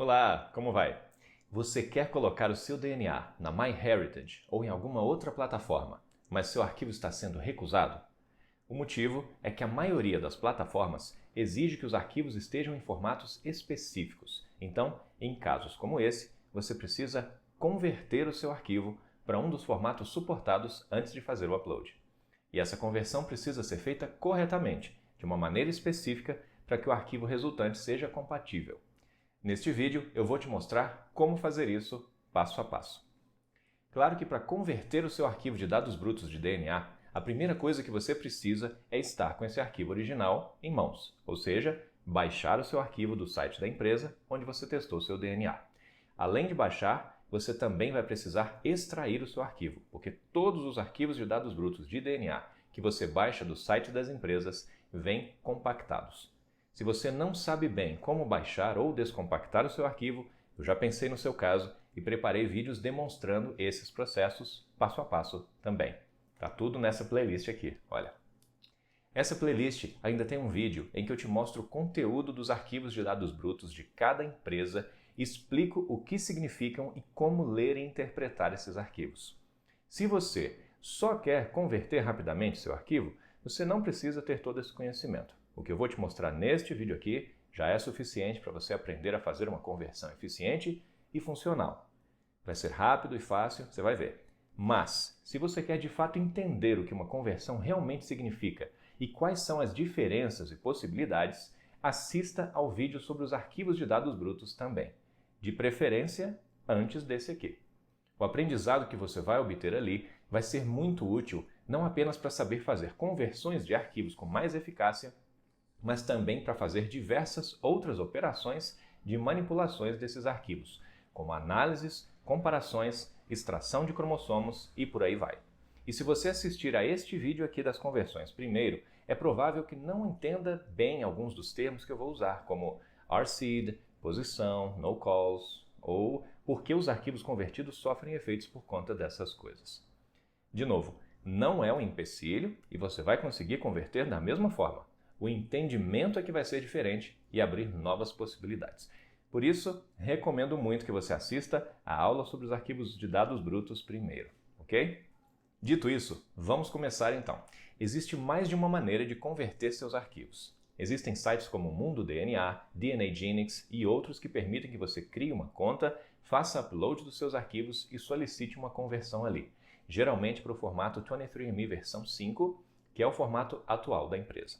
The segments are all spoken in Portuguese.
Olá, como vai? Você quer colocar o seu DNA na MyHeritage ou em alguma outra plataforma, mas seu arquivo está sendo recusado? O motivo é que a maioria das plataformas exige que os arquivos estejam em formatos específicos. Então, em casos como esse, você precisa converter o seu arquivo para um dos formatos suportados antes de fazer o upload. E essa conversão precisa ser feita corretamente, de uma maneira específica, para que o arquivo resultante seja compatível. Neste vídeo eu vou te mostrar como fazer isso passo a passo. Claro que para converter o seu arquivo de dados brutos de DNA, a primeira coisa que você precisa é estar com esse arquivo original em mãos, ou seja, baixar o seu arquivo do site da empresa onde você testou seu DNA. Além de baixar, você também vai precisar extrair o seu arquivo, porque todos os arquivos de dados brutos de DNA que você baixa do site das empresas vêm compactados. Se você não sabe bem como baixar ou descompactar o seu arquivo, eu já pensei no seu caso e preparei vídeos demonstrando esses processos passo a passo também. Tá tudo nessa playlist aqui, olha. Essa playlist ainda tem um vídeo em que eu te mostro o conteúdo dos arquivos de dados brutos de cada empresa e explico o que significam e como ler e interpretar esses arquivos. Se você só quer converter rapidamente seu arquivo, você não precisa ter todo esse conhecimento. O que eu vou te mostrar neste vídeo aqui já é suficiente para você aprender a fazer uma conversão eficiente e funcional. Vai ser rápido e fácil, você vai ver. Mas, se você quer de fato entender o que uma conversão realmente significa e quais são as diferenças e possibilidades, assista ao vídeo sobre os arquivos de dados brutos também. De preferência, antes desse aqui. O aprendizado que você vai obter ali vai ser muito útil não apenas para saber fazer conversões de arquivos com mais eficácia, mas também para fazer diversas outras operações de manipulações desses arquivos, como análises, comparações, extração de cromossomos e por aí vai. E se você assistir a este vídeo aqui das conversões primeiro, é provável que não entenda bem alguns dos termos que eu vou usar, como RSeed, posição, no calls, ou por que os arquivos convertidos sofrem efeitos por conta dessas coisas. De novo, não é um empecilho e você vai conseguir converter da mesma forma. O entendimento é que vai ser diferente e abrir novas possibilidades. Por isso, recomendo muito que você assista a aula sobre os arquivos de dados brutos primeiro, ok? Dito isso, vamos começar então. Existe mais de uma maneira de converter seus arquivos. Existem sites como Mundo DNA, DNAGenix e outros que permitem que você crie uma conta, faça upload dos seus arquivos e solicite uma conversão ali, geralmente para o formato 23andMe versão 5, que é o formato atual da empresa.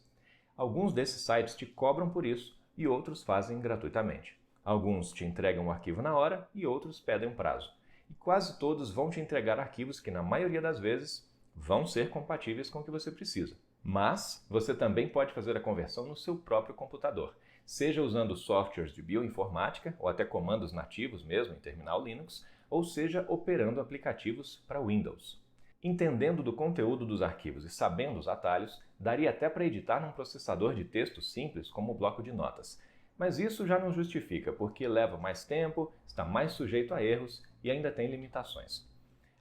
Alguns desses sites te cobram por isso e outros fazem gratuitamente. Alguns te entregam o arquivo na hora e outros pedem um prazo. E quase todos vão te entregar arquivos que, na maioria das vezes, vão ser compatíveis com o que você precisa. Mas você também pode fazer a conversão no seu próprio computador, seja usando softwares de bioinformática ou até comandos nativos mesmo em terminal Linux, ou seja operando aplicativos para Windows. Entendendo do conteúdo dos arquivos e sabendo os atalhos, daria até para editar num processador de texto simples como o bloco de notas. Mas isso já não justifica, porque leva mais tempo, está mais sujeito a erros e ainda tem limitações.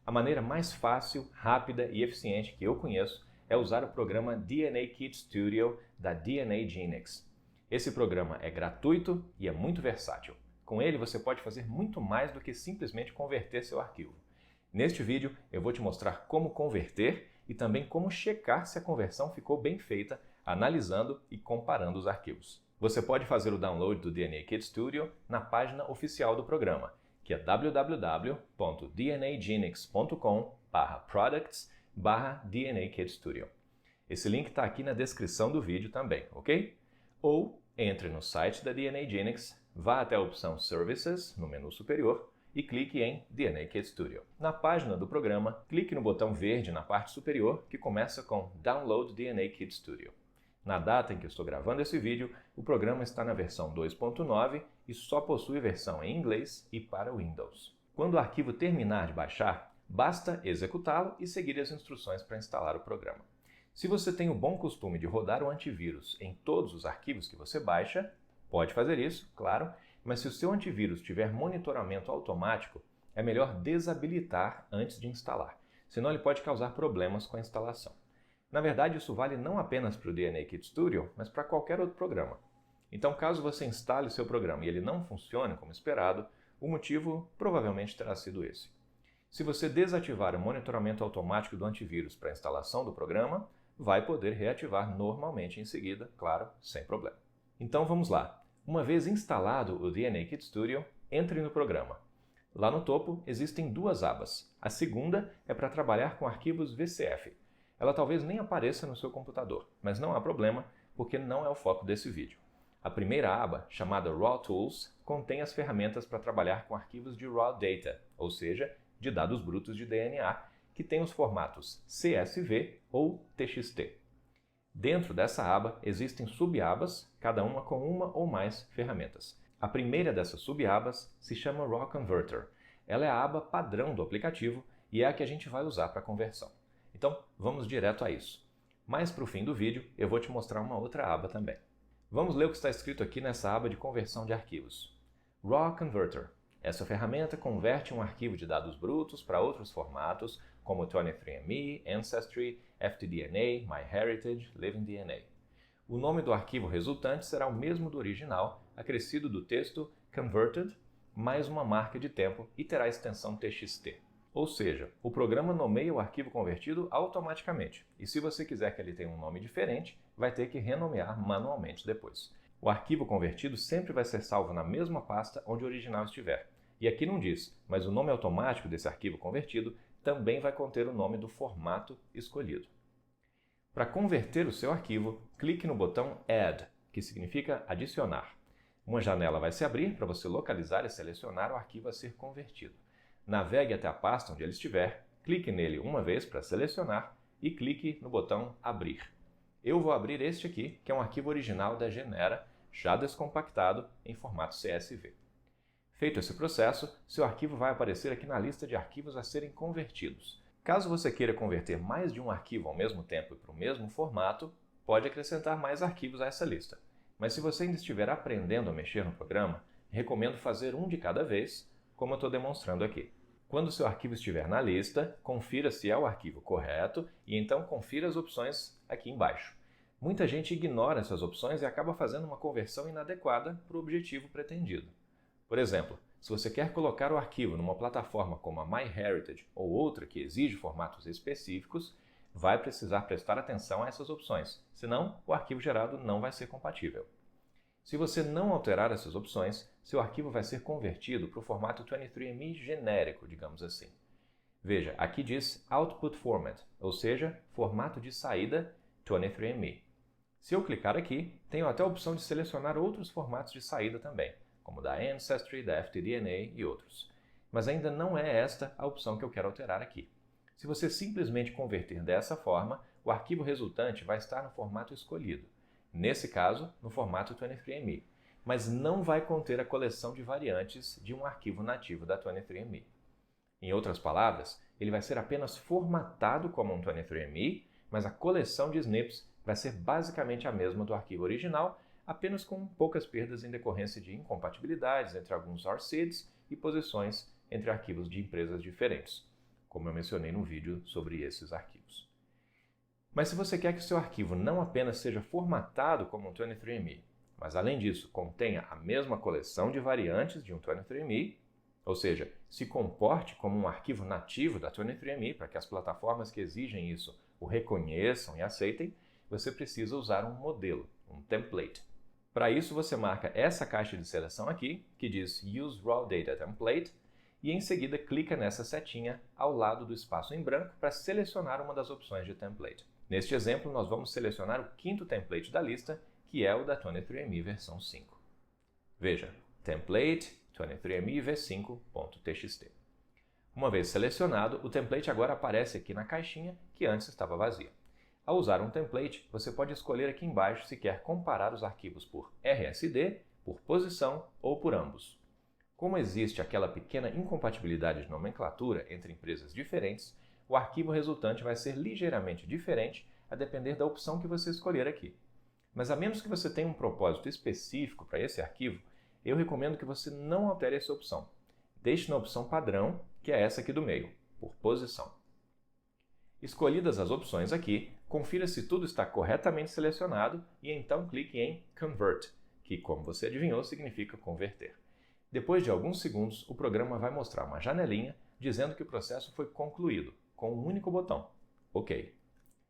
A maneira mais fácil, rápida e eficiente que eu conheço é usar o programa DNA Kit Studio da DNAGenix. Esse programa é gratuito e é muito versátil. Com ele você pode fazer muito mais do que simplesmente converter seu arquivo. Neste vídeo eu vou te mostrar como converter e também como checar se a conversão ficou bem feita, analisando e comparando os arquivos. Você pode fazer o download do DNA Kit Studio na página oficial do programa, que é www.dnagenix.com/products/DNA Kit Studio. Esse link está aqui na descrição do vídeo também, ok? Ou entre no site da DNAGenix, vá até a opção Services no menu superior e clique em DNA Kit Studio. Na página do programa, clique no botão verde na parte superior que começa com Download DNA Kit Studio. Na data em que eu estou gravando esse vídeo, o programa está na versão 2.9 e só possui versão em inglês e para Windows. Quando o arquivo terminar de baixar, basta executá-lo e seguir as instruções para instalar o programa. Se você tem o bom costume de rodar o antivírus em todos os arquivos que você baixa, pode fazer isso, claro, mas se o seu antivírus tiver monitoramento automático, é melhor desabilitar antes de instalar, senão ele pode causar problemas com a instalação. Na verdade, isso vale não apenas para o DNA Kit Studio, mas para qualquer outro programa. Então, caso você instale seu programa e ele não funcione como esperado, o motivo provavelmente terá sido esse. Se você desativar o monitoramento automático do antivírus para a instalação do programa, vai poder reativar normalmente em seguida, claro, sem problema. Então vamos lá. Uma vez instalado o DNA Kit Studio, entre no programa. Lá no topo existem duas abas. A segunda é para trabalhar com arquivos VCF. Ela talvez nem apareça no seu computador, mas não há problema, porque não é o foco desse vídeo. A primeira aba, chamada Raw Tools, contém as ferramentas para trabalhar com arquivos de Raw Data, ou seja, de dados brutos de DNA, que têm os formatos CSV ou TXT. Dentro dessa aba existem subabas, cada uma com uma ou mais ferramentas. A primeira dessas subabas se chama Raw Converter. Ela é a aba padrão do aplicativo e é a que a gente vai usar para a conversão. Então, vamos direto a isso. Mais para o fim do vídeo, eu vou te mostrar uma outra aba também. Vamos ler o que está escrito aqui nessa aba de conversão de arquivos. Raw Converter. Essa ferramenta converte um arquivo de dados brutos para outros formatos, como 23andMe, Ancestry, FTDNA, MyHeritage, LivingDNA. O nome do arquivo resultante será o mesmo do original, acrescido do texto converted, mais uma marca de tempo e terá a extensão TXT. Ou seja, o programa nomeia o arquivo convertido automaticamente, e se você quiser que ele tenha um nome diferente, vai ter que renomear manualmente depois. O arquivo convertido sempre vai ser salvo na mesma pasta onde o original estiver. E aqui não diz, mas o nome automático desse arquivo convertido também vai conter o nome do formato escolhido. Para converter o seu arquivo, clique no botão Add, que significa adicionar. Uma janela vai se abrir para você localizar e selecionar o arquivo a ser convertido. Navegue até a pasta onde ele estiver, clique nele uma vez para selecionar e clique no botão Abrir. Eu vou abrir este aqui, que é um arquivo original da Genera, já descompactado em formato CSV. Feito esse processo, seu arquivo vai aparecer aqui na lista de arquivos a serem convertidos. Caso você queira converter mais de um arquivo ao mesmo tempo e para o mesmo formato, pode acrescentar mais arquivos a essa lista. Mas se você ainda estiver aprendendo a mexer no programa, recomendo fazer um de cada vez, como eu estou demonstrando aqui. Quando seu arquivo estiver na lista, confira se é o arquivo correto e então confira as opções aqui embaixo. Muita gente ignora essas opções e acaba fazendo uma conversão inadequada para o objetivo pretendido. Por exemplo, se você quer colocar o arquivo numa plataforma como a MyHeritage ou outra que exige formatos específicos, vai precisar prestar atenção a essas opções, senão o arquivo gerado não vai ser compatível. Se você não alterar essas opções, seu arquivo vai ser convertido para o formato 23andMe genérico, digamos assim. Veja, aqui diz Output Format, ou seja, formato de saída 23andMe. Se eu clicar aqui, tenho até a opção de selecionar outros formatos de saída também, como da Ancestry, da FTDNA e outros. Mas ainda não é esta a opção que eu quero alterar aqui. Se você simplesmente converter dessa forma, o arquivo resultante vai estar no formato escolhido. Nesse caso, no formato 23andMe, mas não vai conter a coleção de variantes de um arquivo nativo da 23andMe. Em outras palavras, ele vai ser apenas formatado como um 23andMe, mas a coleção de SNPs vai ser basicamente a mesma do arquivo original, apenas com poucas perdas em decorrência de incompatibilidades entre alguns RSIDs e posições entre arquivos de empresas diferentes, como eu mencionei no vídeo sobre esses arquivos. Mas se você quer que o seu arquivo não apenas seja formatado como um 23andMe, mas além disso contenha a mesma coleção de variantes de um 23andMe, ou seja, se comporte como um arquivo nativo da 23andMe para que as plataformas que exigem isso o reconheçam e aceitem, você precisa usar um modelo, um template. Para isso você marca essa caixa de seleção aqui, que diz Use Raw Data Template, e em seguida clica nessa setinha ao lado do espaço em branco para selecionar uma das opções de template. Neste exemplo, nós vamos selecionar o quinto template da lista, que é o da 23andMe versão 5. Veja, Template 23andMe v5.txt. Uma vez selecionado, o template agora aparece aqui na caixinha que antes estava vazia. Ao usar um template, você pode escolher aqui embaixo se quer comparar os arquivos por RSD, por posição ou por ambos. Como existe aquela pequena incompatibilidade de nomenclatura entre empresas diferentes, o arquivo resultante vai ser ligeiramente diferente a depender da opção que você escolher aqui. Mas a menos que você tenha um propósito específico para esse arquivo, eu recomendo que você não altere essa opção. Deixe na opção padrão, que é essa aqui do meio, por posição. Escolhidas as opções aqui, confira se tudo está corretamente selecionado e então clique em Convert, que, como você adivinhou, significa converter. Depois de alguns segundos, o programa vai mostrar uma janelinha dizendo que o processo foi concluído, com um único botão, OK.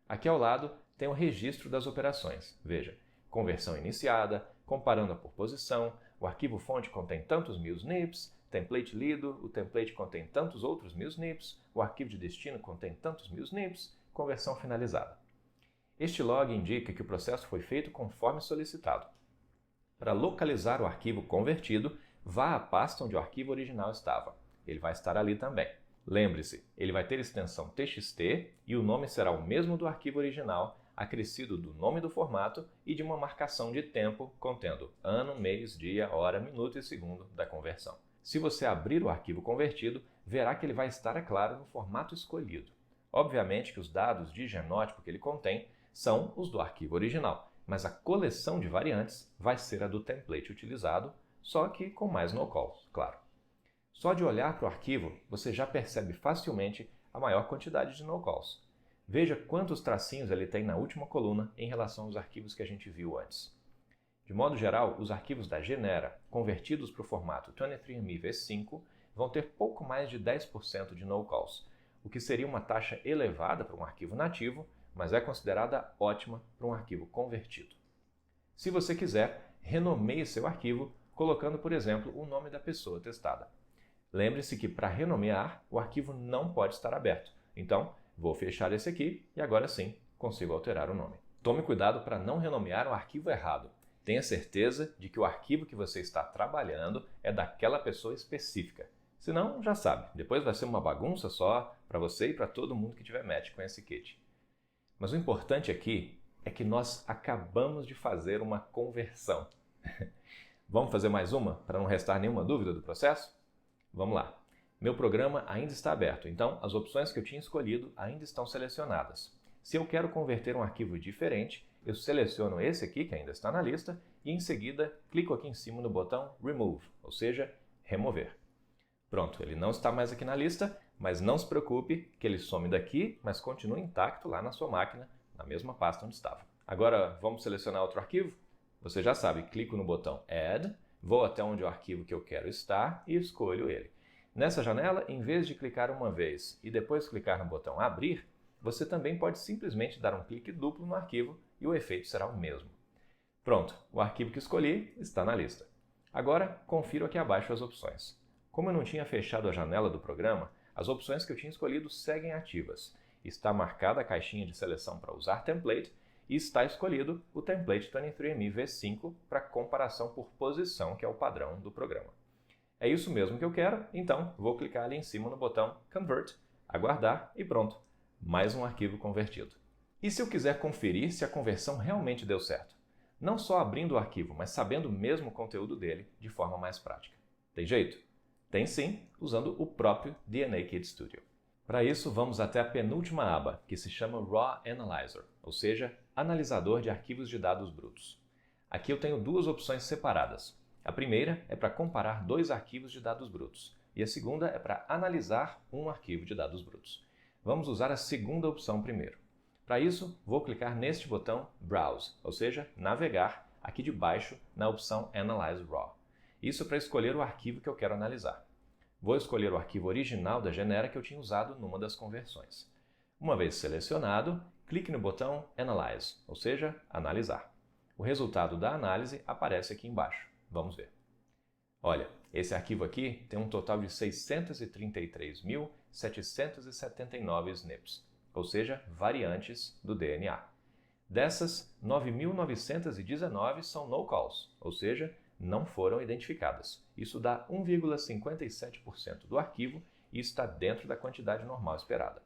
Aqui ao lado tem o registro das operações. Veja, conversão iniciada, comparando por posição, o arquivo fonte contém tantos mil SNPs, template lido, o template contém tantos outros mil SNPs, o arquivo de destino contém tantos mil SNPs, conversão finalizada. Este log indica que o processo foi feito conforme solicitado. Para localizar o arquivo convertido, vá à pasta onde o arquivo original estava. Ele vai estar ali também. Lembre-se, ele vai ter extensão TXT e o nome será o mesmo do arquivo original, acrescido do nome do formato e de uma marcação de tempo contendo ano, mês, dia, hora, minuto e segundo da conversão. Se você abrir o arquivo convertido, verá que ele vai estar, é claro, no formato escolhido. Obviamente que os dados de genótipo que ele contém são os do arquivo original, mas a coleção de variantes vai ser a do template utilizado, só que com mais no-calls, claro. Só de olhar para o arquivo, você já percebe facilmente a maior quantidade de no-calls. Veja quantos tracinhos ele tem na última coluna em relação aos arquivos que a gente viu antes. De modo geral, os arquivos da Genera, convertidos para o formato 23andMe v5, vão ter pouco mais de 10% de no-calls, o que seria uma taxa elevada para um arquivo nativo, mas é considerada ótima para um arquivo convertido. Se você quiser, renomeie seu arquivo colocando, por exemplo, o nome da pessoa testada. Lembre-se que para renomear, o arquivo não pode estar aberto. Então, vou fechar esse aqui e agora sim consigo alterar o nome. Tome cuidado para não renomear o arquivo errado. Tenha certeza de que o arquivo que você está trabalhando é daquela pessoa específica. Senão, já sabe, depois vai ser uma bagunça só para você e para todo mundo que tiver match com esse kit. Mas o importante aqui é que nós acabamos de fazer uma conversão. Vamos fazer mais uma para não restar nenhuma dúvida do processo? Vamos lá. Meu programa ainda está aberto, então as opções que eu tinha escolhido ainda estão selecionadas. Se eu quero converter um arquivo diferente, eu seleciono esse aqui, que ainda está na lista, e em seguida clico aqui em cima no botão Remove, ou seja, remover. Pronto, ele não está mais aqui na lista, mas não se preocupe que ele some daqui, mas continua intacto lá na sua máquina, na mesma pasta onde estava. Agora vamos selecionar outro arquivo? Você já sabe, clico no botão Add, vou até onde o arquivo que eu quero está e escolho ele. Nessa janela, em vez de clicar uma vez e depois clicar no botão Abrir, você também pode simplesmente dar um clique duplo no arquivo e o efeito será o mesmo. Pronto, o arquivo que escolhi está na lista. Agora, confiro aqui abaixo as opções. Como eu não tinha fechado a janela do programa, as opções que eu tinha escolhido seguem ativas. Está marcada a caixinha de seleção para usar template e está escolhido o template 23andMe v5 para comparação por posição, que é o padrão do programa. É isso mesmo que eu quero, então vou clicar ali em cima no botão Convert, aguardar e pronto, mais um arquivo convertido. E se eu quiser conferir se a conversão realmente deu certo? Não só abrindo o arquivo, mas sabendo mesmo o conteúdo dele de forma mais prática. Tem jeito? Tem sim, usando o próprio DNA Kit Studio. Para isso, vamos até a penúltima aba, que se chama Raw Analyzer, ou seja, analisador de arquivos de dados brutos. Aqui eu tenho duas opções separadas. A primeira é para comparar dois arquivos de dados brutos, e a segunda é para analisar um arquivo de dados brutos. Vamos usar a segunda opção primeiro. Para isso, vou clicar neste botão Browse, ou seja, navegar, aqui de baixo na opção Analyze Raw. Isso para escolher o arquivo que eu quero analisar. Vou escolher o arquivo original da Genera que eu tinha usado numa das conversões. Uma vez selecionado, clique no botão Analyze, ou seja, analisar. O resultado da análise aparece aqui embaixo. Vamos ver. Olha, esse arquivo aqui tem um total de 633.779 SNPs, ou seja, variantes do DNA. Dessas, 9.919 são no-calls, ou seja, não foram identificadas. Isso dá 1,57% do arquivo e está dentro da quantidade normal esperada.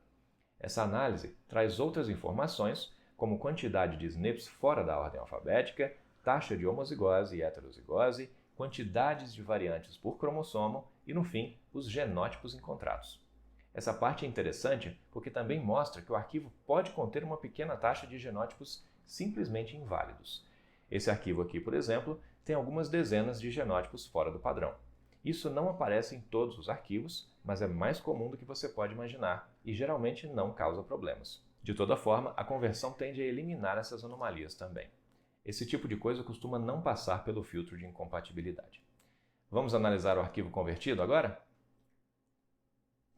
Essa análise traz outras informações, como quantidade de SNPs fora da ordem alfabética, taxa de homozigose e heterozigose, quantidades de variantes por cromossomo e, no fim, os genótipos encontrados. Essa parte é interessante porque também mostra que o arquivo pode conter uma pequena taxa de genótipos simplesmente inválidos. Esse arquivo aqui, por exemplo, tem algumas dezenas de genótipos fora do padrão. Isso não aparece em todos os arquivos, mas é mais comum do que você pode imaginar e geralmente não causa problemas. De toda forma, a conversão tende a eliminar essas anomalias também. Esse tipo de coisa costuma não passar pelo filtro de incompatibilidade. Vamos analisar o arquivo convertido agora?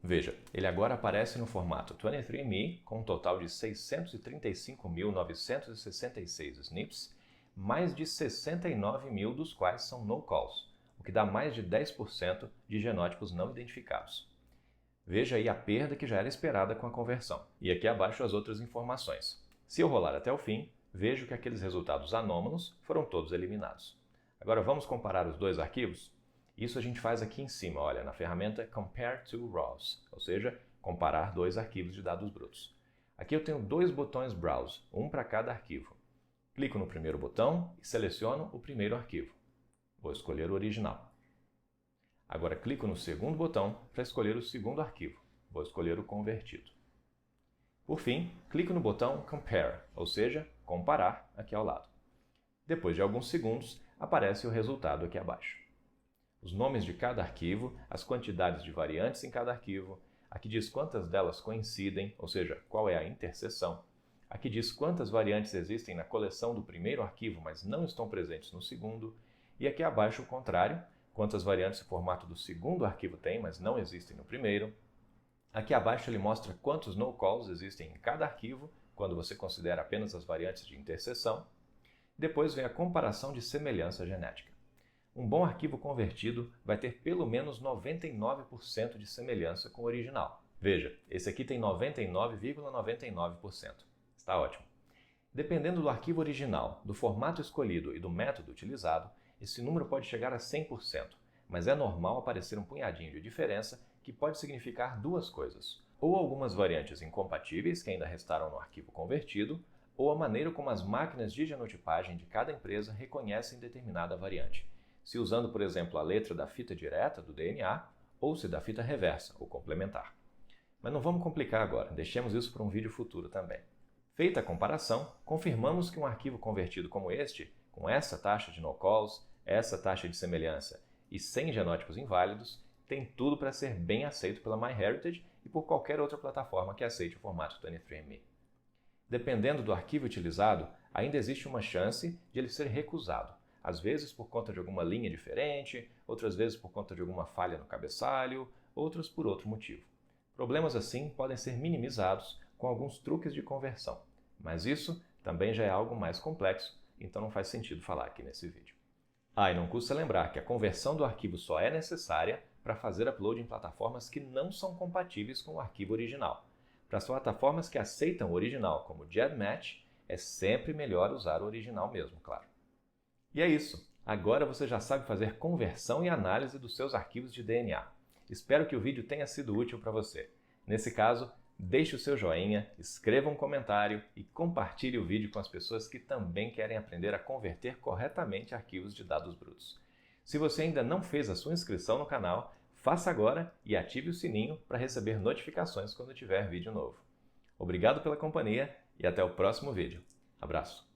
Veja, ele agora aparece no formato 23andMe com um total de 635.966 SNPs, mais de 69 mil dos quais são no-calls, o que dá mais de 10% de genótipos não identificados. Veja aí a perda que já era esperada com a conversão. E aqui abaixo as outras informações. Se eu rolar até o fim, vejo que aqueles resultados anômalos foram todos eliminados. Agora vamos comparar os dois arquivos? Isso a gente faz aqui em cima, olha, na ferramenta Compare to Raws, ou seja, comparar dois arquivos de dados brutos. Aqui eu tenho dois botões Browse, um para cada arquivo. Clico no primeiro botão e seleciono o primeiro arquivo. Vou escolher o original. Agora clico no segundo botão para escolher o segundo arquivo. Vou escolher o convertido. Por fim, clico no botão Compare, ou seja, comparar, aqui ao lado. Depois de alguns segundos, aparece o resultado aqui abaixo. Os nomes de cada arquivo, as quantidades de variantes em cada arquivo, aqui diz quantas delas coincidem, ou seja, qual é a interseção. Aqui diz quantas variantes existem na coleção do primeiro arquivo, mas não estão presentes no segundo. E aqui abaixo o contrário, quantas variantes o formato do segundo arquivo tem, mas não existem no primeiro. Aqui abaixo ele mostra quantos no-calls existem em cada arquivo, quando você considera apenas as variantes de interseção. Depois vem a comparação de semelhança genética. Um bom arquivo convertido vai ter pelo menos 99% de semelhança com o original. Veja, esse aqui tem 99,99%. Está ótimo. Dependendo do arquivo original, do formato escolhido e do método utilizado, esse número pode chegar a 100%, mas é normal aparecer um punhadinho de diferença que pode significar duas coisas. Ou algumas variantes incompatíveis que ainda restaram no arquivo convertido, ou a maneira como as máquinas de genotipagem de cada empresa reconhecem determinada variante, se usando, por exemplo, a letra da fita direta do DNA ou se da fita reversa ou complementar. Mas não vamos complicar agora, deixemos isso para um vídeo futuro também. Feita a comparação, confirmamos que um arquivo convertido como este, com essa taxa de no-calls, essa taxa de semelhança e sem genótipos inválidos, tem tudo para ser bem aceito pela MyHeritage e por qualquer outra plataforma que aceite o formato 23andMe. Dependendo do arquivo utilizado, ainda existe uma chance de ele ser recusado, às vezes por conta de alguma linha diferente, outras vezes por conta de alguma falha no cabeçalho, outras por outro motivo. Problemas assim podem ser minimizados com alguns truques de conversão, mas isso também já é algo mais complexo, então não faz sentido falar aqui nesse vídeo. E não custa lembrar que a conversão do arquivo só é necessária para fazer upload em plataformas que não são compatíveis com o arquivo original. Para as plataformas que aceitam o original, como GEDmatch, é sempre melhor usar o original mesmo, claro. E é isso. Agora você já sabe fazer conversão e análise dos seus arquivos de DNA. Espero que o vídeo tenha sido útil para você. Nesse caso, deixe o seu joinha, escreva um comentário e compartilhe o vídeo com as pessoas que também querem aprender a converter corretamente arquivos de dados brutos. Se você ainda não fez a sua inscrição no canal, faça agora e ative o sininho para receber notificações quando tiver vídeo novo. Obrigado pela companhia e até o próximo vídeo. Abraço!